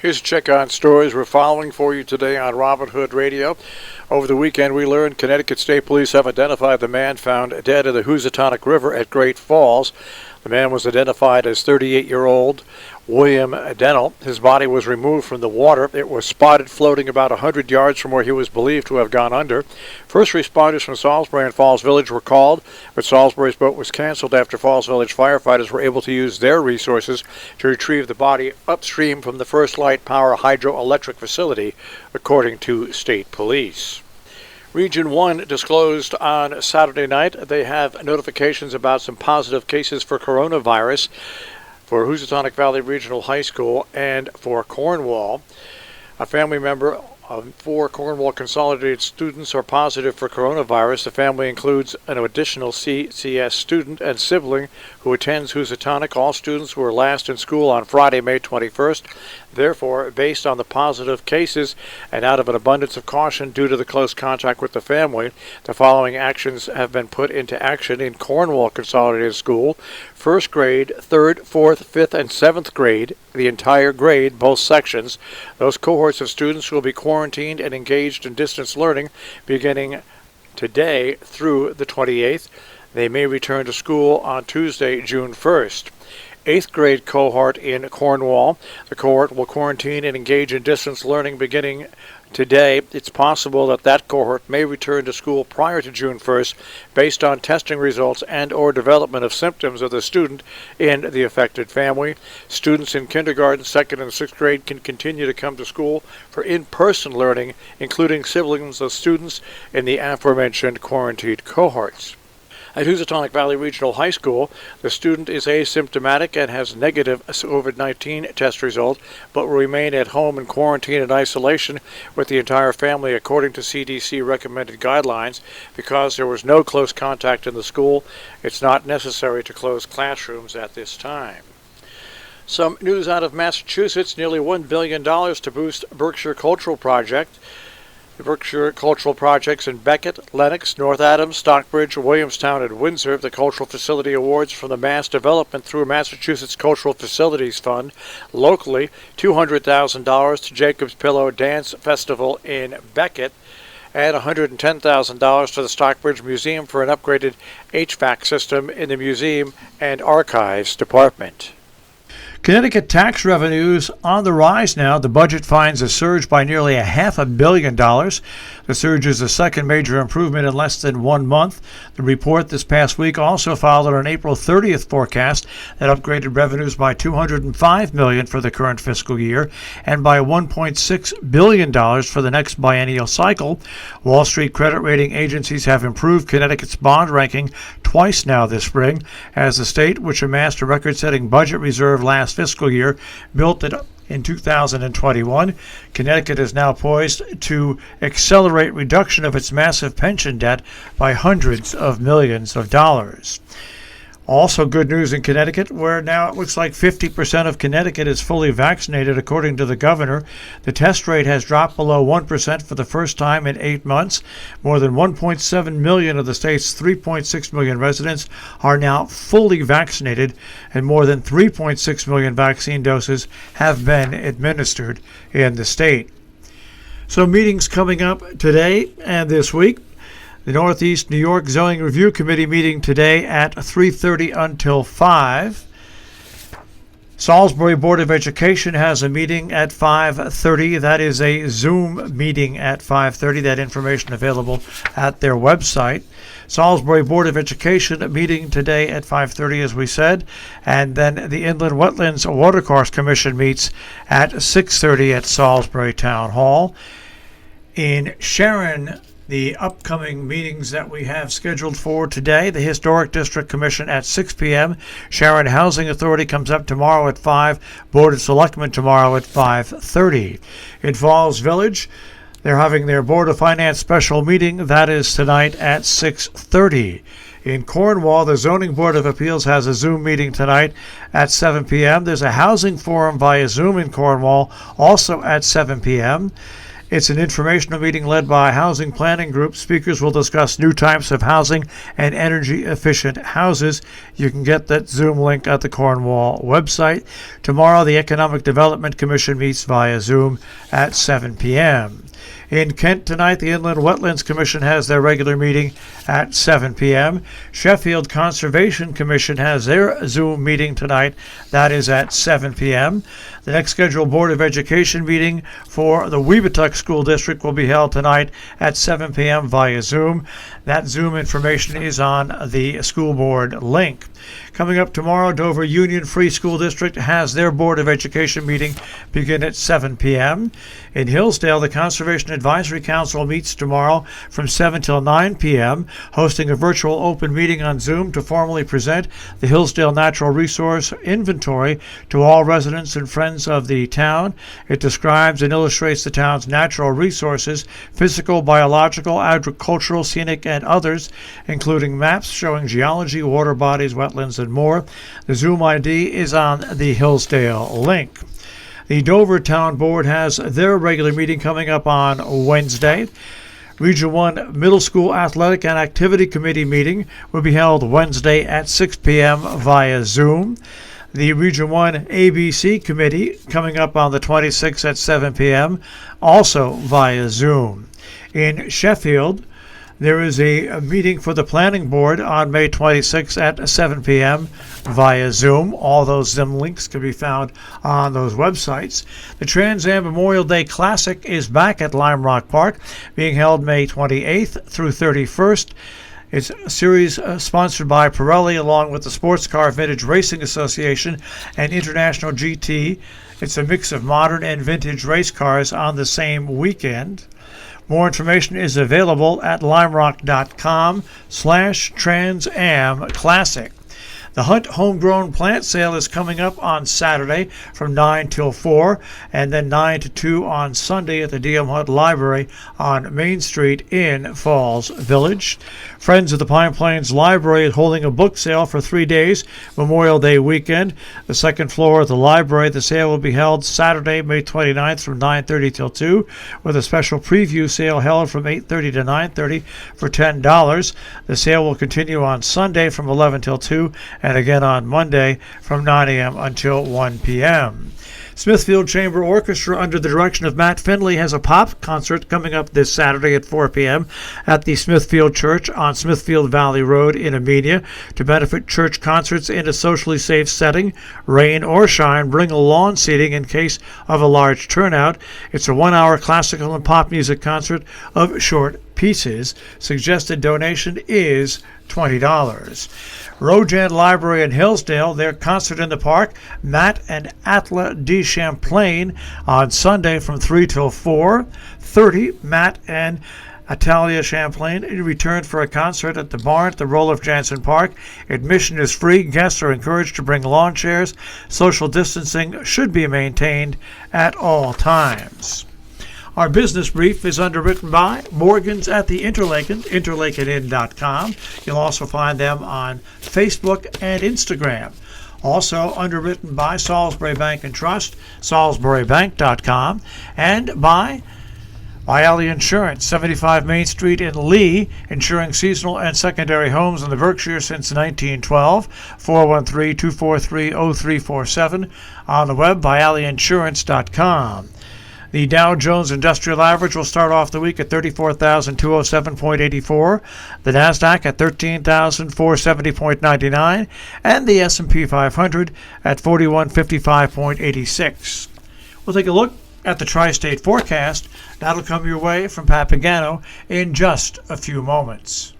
Here's a check on stories we're following for you today on Robin Hood Radio. Over the weekend, we learned Connecticut State Police have identified the man found dead in the Housatonic River at Great Falls. The man was identified as 38-year-old William Dennell. His body was removed from the water. It was spotted floating about 100 yards from where he was believed to have gone under. First responders from Salisbury and Falls Village were called, but Salisbury's boat was canceled after Falls Village firefighters were able to use their resources to retrieve the body upstream from the First Light Power hydroelectric facility, according to state police. Region 1 disclosed on Saturday night they have notifications about some positive cases for coronavirus for Housatonic Valley Regional High School and for Cornwall. A family member of 4 Cornwall Consolidated students are positive for coronavirus. The family includes an additional CCS student and sibling who attends Housatonic. All students were last in school on Friday, May 21st. Therefore, based on the positive cases and out of an abundance of caution due to the close contact with the family, the following actions have been put into action in Cornwall Consolidated School. First grade, 3rd, 4th, 5th, and 7th grade, the entire grade, both sections. Those cohorts of students will be quarantined and engaged in distance learning beginning today through the 28th. They may return to school on Tuesday, June 1st. 8th grade cohort in Cornwall. The cohort will quarantine and engage in distance learning beginning today. It's possible that that cohort may return to school prior to June 1st based on testing results and or development of symptoms of the student in the affected family. Students in kindergarten, 2nd, and 6th grade can continue to come to school for in-person learning, including siblings of students in the aforementioned quarantined cohorts. At Housatonic Valley Regional High School, the student is asymptomatic and has negative COVID-19 test result, but will remain at home in quarantine and isolation with the entire family according to CDC recommended guidelines. Because there was no close contact in the school, it's not necessary to close classrooms at this time. Some news out of Massachusetts, nearly $1 billion to boost Berkshire Cultural Project. The Berkshire Cultural Projects in Becket, Lenox, North Adams, Stockbridge, Williamstown, and Windsor. The Cultural Facility Awards from the Mass Development through Massachusetts Cultural Facilities Fund. Locally, $200,000 to Jacob's Pillow Dance Festival in Becket, and $110,000 to the Stockbridge Museum for an upgraded HVAC system in the Museum and Archives Department. Connecticut tax revenues on the rise now. The budget finds a surge by nearly $500 million. The surge is the second major improvement in less than 1 month. The report this past week also followed an April 30th forecast that upgraded revenues by $205 million for the current fiscal year and by $1.6 billion for the next biennial cycle. Wall Street credit rating agencies have improved Connecticut's bond ranking twice now this spring, as the state, which amassed a record-setting budget reserve last fiscal year, built it in 2021. Connecticut is now poised to accelerate reduction of its massive pension debt by hundreds of millions of dollars. Also good news in Connecticut, where now it looks like 50% of Connecticut is fully vaccinated, according to the governor. The test rate has dropped below 1% for the first time in 8 months. More than 1.7 million of the state's 3.6 million residents are now fully vaccinated, and more than 3.6 million vaccine doses have been administered in the state. So meetings coming up today and this week. The Northeast New York Zoning Review Committee meeting today at 3:30 until 5. Salisbury Board of Education has a meeting at 5:30. That is a Zoom meeting at 5:30. That information available at their website. Salisbury Board of Education meeting today at 5:30, as we said. And then the Inland Wetlands Watercourse Commission meets at 6:30 at Salisbury Town Hall. In Sharon, the upcoming meetings that we have scheduled for today: the Historic District Commission at 6 p.m. Sharon Housing Authority comes up tomorrow at 5. Board of Selectmen tomorrow at 5:30. In Falls Village, they're having their Board of Finance special meeting. That is tonight at 6:30. In Cornwall, the Zoning Board of Appeals has a Zoom meeting tonight at 7 p.m. There's a housing forum via Zoom in Cornwall, also at 7 p.m. It's an informational meeting led by a housing planning group. Speakers will discuss new types of housing and energy-efficient houses. You can get that Zoom link at the Cornwall website. Tomorrow, the Economic Development Commission meets via Zoom at 7 p.m. In Kent tonight, the Inland Wetlands Commission has their regular meeting at 7 p.m. Sheffield Conservation Commission has their Zoom meeting tonight. That is at 7 p.m. The next scheduled Board of Education meeting for the Weebatuck School District will be held tonight at 7 p.m. via Zoom. That Zoom information is on the school board link. Coming up tomorrow, Dover Union Free School District has their Board of Education meeting begin at 7 p.m. In Hillsdale, the Conservation Advisory Council meets tomorrow from 7 till 9 p.m., hosting a virtual open meeting on Zoom to formally present the Hillsdale Natural Resource Inventory to all residents and friends of the town. It describes and illustrates the town's natural resources, physical, biological, agricultural, scenic, and others, including maps showing geology, water bodies, wetlands, and more. The Zoom ID is on the Hillsdale link. The Dover Town Board has their regular meeting coming up on Wednesday. Region 1 Middle School Athletic and Activity Committee meeting will be held Wednesday at 6 p.m. via Zoom. The Region 1 ABC Committee coming up on the 26th at 7 p.m., also via Zoom. In Sheffield, there is a meeting for the Planning Board on May 26th at 7 p.m. via Zoom. All those Zoom links can be found on those websites. The Trans Am Memorial Day Classic is back at Lime Rock Park, being held May 28th through 31st. It's a series sponsored by Pirelli along with the Sports Car Vintage Racing Association and International GT. It's a mix of modern and vintage race cars on the same weekend. More information is available at limerock.com/Trans Am Classic. The Hunt Homegrown Plant Sale is coming up on Saturday from 9 till 4 and then 9 to 2 on Sunday at the D.M. Hunt Library on Main Street in Falls Village. Friends of the Pine Plains Library is holding a book sale for 3 days, Memorial Day weekend. The second floor of the library, the sale will be held Saturday, May 29th from 9:30 till 2, with a special preview sale held from 8:30 to 9:30 for $10. The sale will continue on Sunday from 11 till 2 and again on Monday from 9 a.m. until 1 p.m. Smithfield Chamber Orchestra, under the direction of Matt Finley, has a pop concert coming up this Saturday at 4 p.m. at the Smithfield Church on Smithfield Valley Road in Amelia. To benefit church concerts in a socially safe setting, rain or shine, bring a lawn seating in case of a large turnout. It's a 1-hour classical and pop music concert of short pieces. Suggested donation is $20. Rojan Library in Hillsdale, their concert in the park, Matt and Atla de Champlain, on Sunday from 3 till 4:30. Matt and Atalia Champlain return for a concert at the barn at the Roloff Jansen Park. Admission is free. Guests are encouraged to bring lawn chairs. Social distancing should be maintained at all times. Our business brief is underwritten by Morgan's at the Interlaken, interlakeninn.com. You'll also find them on Facebook and Instagram. Also underwritten by Salisbury Bank and Trust, salisburybank.com, and by Alley Insurance, 75 Main Street in Lee, insuring seasonal and secondary homes in the Berkshires since 1912, 413-243-0347, on the web by alleyinsurance.com. The Dow Jones Industrial Average will start off the week at 34,207.84, the Nasdaq at 13,470.99, and the S&P 500 at 4155.86. We'll take a look at the tri-state forecast. That'll come your way from Papagano in just a few moments.